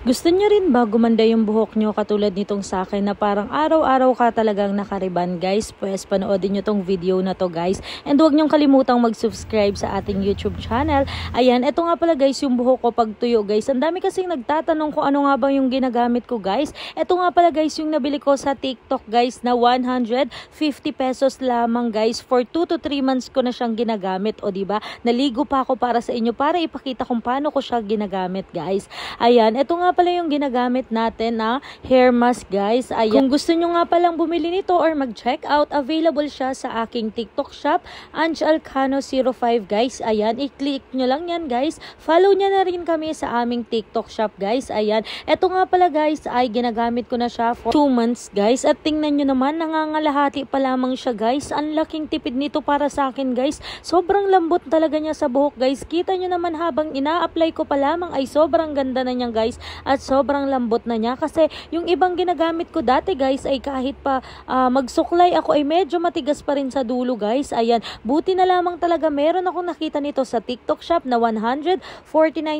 Gusto nyo rin ba gumanda yung buhok nyo katulad nitong sa akin na parang araw-araw ka talagang nakariban guys? Pues panoodin nyo tong video na to guys. And huwag nyong kalimutang mag-subscribe sa ating YouTube channel. Ayan, eto nga pala guys yung buhok ko pag tuyo guys. Ang dami kasing nagtatanong kung ano nga ba yung ginagamit ko guys. Eto nga pala guys yung nabili ko sa TikTok guys na 150 pesos lamang guys. For 2 to 3 months ko na siyang ginagamit. O diba? Naligo pa ako para sa inyo para ipakita kung paano ko siya ginagamit guys. Ayan, eto nga pala yung ginagamit natin na hair mask guys. Ayan. Kung gusto nyo nga palang bumili nito or mag-check out, available siya sa aking TikTok shop, AngeAlcano05 guys. Ayan, i-click nyo lang yan guys. Follow nyo na rin kami sa aming TikTok shop guys. Ayan, eto nga pala guys ay ginagamit ko na siya for 2 months guys. At tingnan nyo naman, nangangalahati pa lamang siya guys. Ang laking tipid nito para sa akin guys. Sobrang lambot talaga niya sa buhok guys. Kita nyo naman habang ina-apply ko pa lamang ay sobrang ganda na niya guys. At sobrang lambot na niya kasi yung ibang ginagamit ko dati guys ay kahit pa magsuklay ako ay medyo matigas pa rin sa dulo guys. Ayan, buti na lamang talaga meron akong nakita nito sa TikTok shop na 149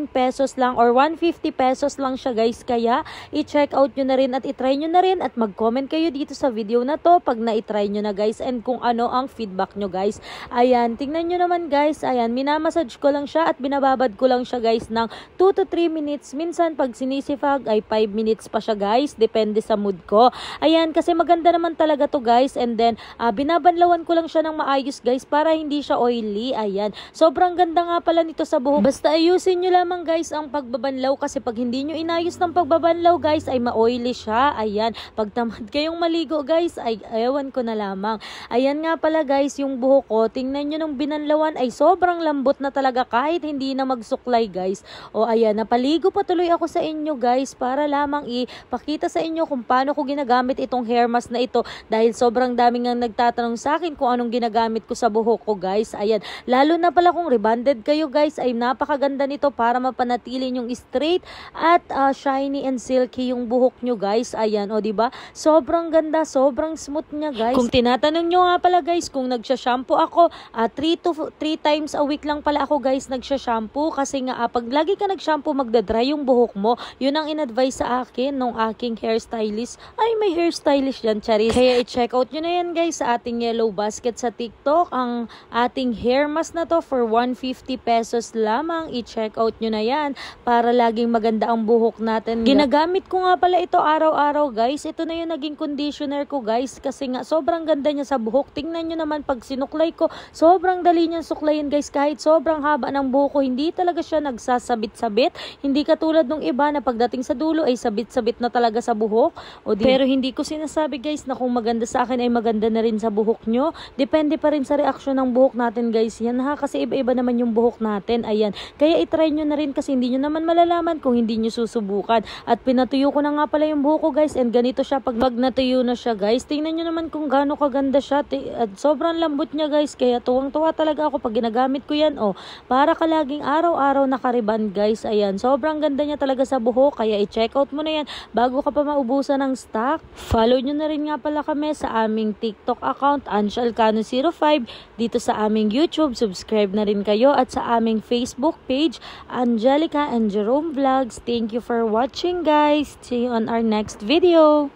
pesos lang or 150 pesos lang siya guys. Kaya i-check out nyo na rin at i-try nyo na rin at mag-comment kayo dito sa video na to pag na-try nyo na guys and kung ano ang feedback nyo guys. Ayan, tingnan nyo naman guys. Ayan, minamassage ko lang siya at binababad ko lang siya guys ng 2 to 3 minutes. Minsan pag sinisifag ay 5 minutes pa siya guys, depende sa mood ko. Ayan, kasi maganda naman talaga to guys. And then binabanlawan ko lang siya ng maayos guys para hindi siya oily. Ayan, sobrang ganda nga pala nito sa buhok. Basta ayusin nyo lamang guys ang pagbabanlaw kasi pag hindi nyo inayos ng pagbabanlaw guys ay ma-oily siya. Ayan, pag tamad kayong maligo guys ay ewan ko na lamang. Ayan nga pala guys yung buhok ko, tingnan nyo nung binanlawan ay sobrang lambot na talaga kahit hindi na magsuklay guys. O ayan, napaligo pa tuloy ako sa inyo guys para lamang ipakita sa inyo kung paano ko ginagamit itong hair mask na ito dahil sobrang daming ang nagtatanong sa akin kung anong ginagamit ko sa buhok ko guys. Ayan, lalo na pala kung rebonded kayo guys ay napakaganda nito para mapanatili yung straight at shiny and silky yung buhok nyo guys. Ayan, o diba? Sobrang ganda, sobrang smooth niya guys. Kung tinatanong nyo nga pala guys kung nagsha-shampoo ako, 3 times a week lang pala ako guys nagsha-shampoo kasi nga pag lagi ka nag-shampoo magdadry yung buhok mo. Yun ang in-advise sa akin nung aking hairstylist. Ay, may hairstylist yan, charis. Kaya i-check out nyo na yan guys sa ating yellow basket sa TikTok. Ang ating hair mask na to for 150 pesos lamang. I-check out nyo na yan para laging maganda ang buhok natin. Ginagamit ko nga pala ito araw-araw guys. Ito na yung naging conditioner ko guys kasi nga sobrang ganda niya sa buhok. Tingnan nyo naman pag sinuklay ko, sobrang dali niyang suklayin guys. Kahit sobrang haba ng buhok ko, hindi talaga siya nagsasabit-sabit. Hindi katulad nung iba na pagdating sa dulo ay sabit-sabit na talaga sa buhok. Pero hindi ko sinasabi guys na kung maganda sa akin ay maganda na rin sa buhok nyo. Depende pa rin sa reaksyon ng buhok natin guys yan ha, kasi iba-iba naman yung buhok natin. Ayan, kaya itry nyo na rin kasi hindi nyo naman malalaman kung hindi nyo susubukan. At pinatuyo ko na nga pala yung buhok ko guys and ganito siya pag natuyo na siya guys. Tingnan nyo naman kung gaano kaganda siya at sobrang lambot niya guys, kaya tuwang-tuwa talaga ako pag ginagamit ko yan. Para ka laging araw-araw nakariban guys. Ayan, sobrang ganda niya talaga sa buhok, kaya i-check out mo na yan bago ka pa maubusan ng stock. Follow nyo na rin nga pala kami sa aming TikTok account, AngeAlcano05, dito sa aming YouTube, subscribe na rin kayo, at sa aming Facebook page, Angelica and Jerome Vlogs. Thank you for watching guys. See you on our next video.